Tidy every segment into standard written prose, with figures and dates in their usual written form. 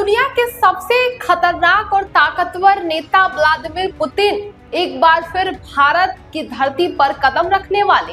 दुनिया के सबसे खतरनाक और ताकतवर नेता व्लादिमीर पुतिन एक बार फिर भारत की धरती पर कदम रखने वाले।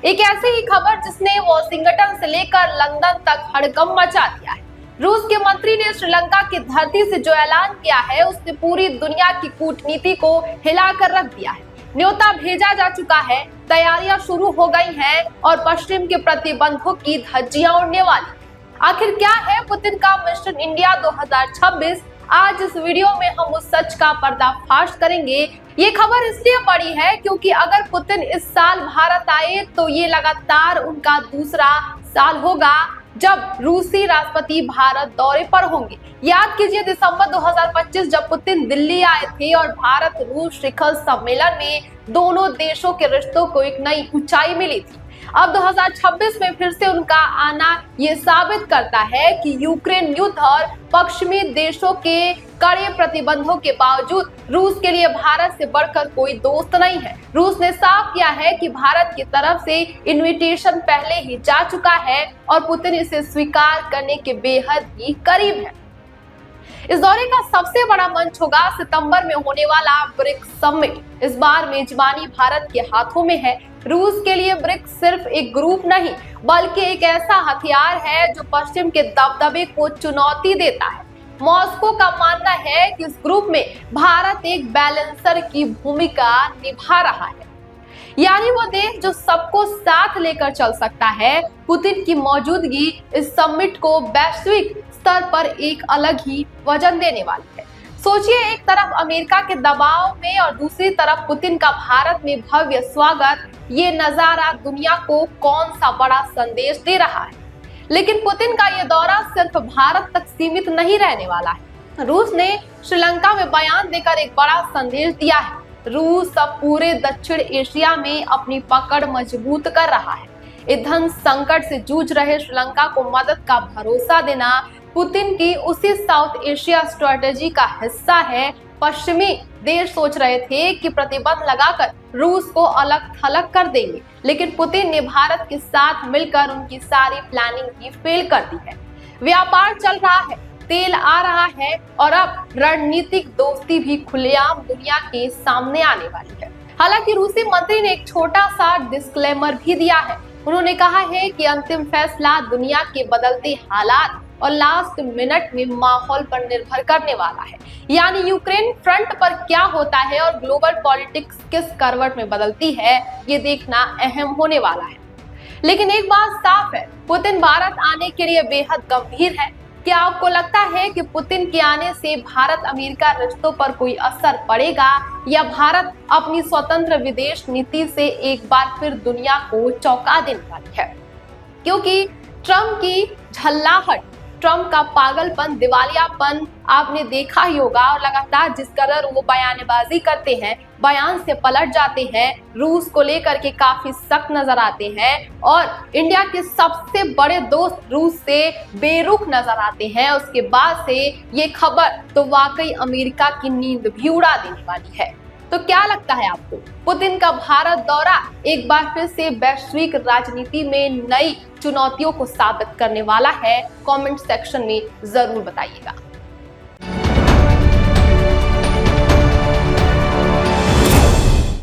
एक ऐसी ही खबर जिसने वॉशिंगटन से लेकर लंदन तक हड़कंप मचा दिया है। रूस के मंत्री ने श्रीलंका की धरती से जो ऐलान किया है उसने पूरी दुनिया की कूटनीति को हिलाकर रख दिया है। न्योता भेजा जा चुका है, तैयारियां शुरू हो गई हैं और पश्चिम के प्रतिबंधों की धज्जियां उड़ने वाली। आखिर क्या है पुतिन का मिशन इंडिया 2026? आज इस वीडियो में हम उस सच का पर्दाफाश करेंगे। ये खबर इसलिए पड़ी है क्योंकि अगर पुतिन इस साल भारत आए तो ये लगातार उनका दूसरा साल होगा जब रूसी राष्ट्रपति भारत दौरे पर होंगे। याद कीजिए दिसंबर 2025 जब पुतिन दिल्ली आए थे और भारत रूस शिखर सम्मेलन में दोनों देशों के रिश्तों को एक नई ऊंचाई मिली थी। अब 2026 में फिर से उनका आना ये साबित करता है कि यूक्रेन युद्ध और पश्चिमी देशों के कड़े प्रतिबंधों के बावजूद रूस के लिए भारत से बढ़कर कोई दोस्त नहीं है। रूस ने साफ किया है कि भारत की तरफ से इनविटेशन पहले ही जा चुका है और पुतिन इसे स्वीकार करने के बेहद ही करीब है। इस दौरे का सबसे बड़ा मंच होगा सितंबर में होने वाला ब्रिक्स समिट। इस बार मेजबानी भारत के हाथों में है। रूस के लिए ब्रिक्स सिर्फ एक ग्रुप नहीं बल्कि एक ऐसा हथियार है जो पश्चिम के दबदबे को चुनौती देता है। मॉस्को का मानना है कि इस ग्रुप में भारत एक बैलेंसर की भूमिका निभा रहा है, यानी वो देश जो सबको साथ लेकर चल सकता है। पुतिन की मौजूदगी इस समिट को वैश्विक स्तर पर एक अलग ही वजन देने वाली है। सोचिए, एक तरफ अमेरिका के दबाव में और दूसरी तरफ पुतिन का भारत में भव्य स्वागत। ये नजारा दुनिया को कौन सा बड़ा संदेश दे रहा है। लेकिन पुतिन का ये दौरा सिर्फ भारत तक सीमित नहीं रहने वाला है। रूस ने श्रीलंका में बयान देकर एक बड़ा संदेश दिया है। रूस अब पूरे दक्षिण एशिया में अपनी पकड़ मजबूत कर रहा है। ईंधन संकट से जूझ रहे श्रीलंका को मदद का भरोसा देना पुतिन की उसी साउथ एशिया स्ट्रेटेजी का हिस्सा है। पश्चिमी देश सोच रहे थे कि प्रतिबंध लगाकर रूस को अलग थलग कर देंगे, लेकिन पुतिन ने भारत के साथ मिलकर उनकी सारी प्लानिंग ही फेल कर दी है। व्यापार चल रहा है, तेल आ रहा है और अब रणनीतिक दोस्ती भी खुलेआम दुनिया के सामने आने वाली है। हालांकि रूसी मंत्री ने एक छोटा सा डिस्क्लेमर भी दिया है। उन्होंने कहा है कि अंतिम फैसला दुनिया के बदलते हालात और लास्ट मिनट में माहौल पर निर्भर करने वाला है। यानी यूक्रेन फ्रंट पर क्या होता है और ग्लोबल पॉलिटिक्स किस करवट में बदलती है, ये देखना अहम होने वाला है। लेकिन एक बात साफ है, पुतिन भारत आने के लिए बेहद गंभीर है। क्या आपको लगता है कि पुतिन के आने से भारत अमेरिका रिश्तों पर कोई असर पड़ेगा या भारत अपनी स्वतंत्र विदेश नीति से एक बार फिर दुनिया को चौंका देने वाली है? क्योंकि ट्रंप की झल्लाहट, ट्रंप का पागलपन, दिवालियापन आपने देखा ही होगा और लगातार जिस कदर वो बयानबाजी करते हैं, बयान से पलट जाते हैं, रूस को लेकर के काफी सख्त नजर आते हैं और इंडिया के सबसे बड़े दोस्त रूस से बेरुख नजर आते हैं। उसके बाद से ये खबर तो वाकई अमेरिका की नींद भी उड़ा देने वाली है। तो क्या लगता है आपको, पुतिन का भारत दौरा एक बार फिर से वैश्विक राजनीति में नई चुनौतियों को साबित करने वाला है? कमेंट सेक्शन में जरूर बताइएगा।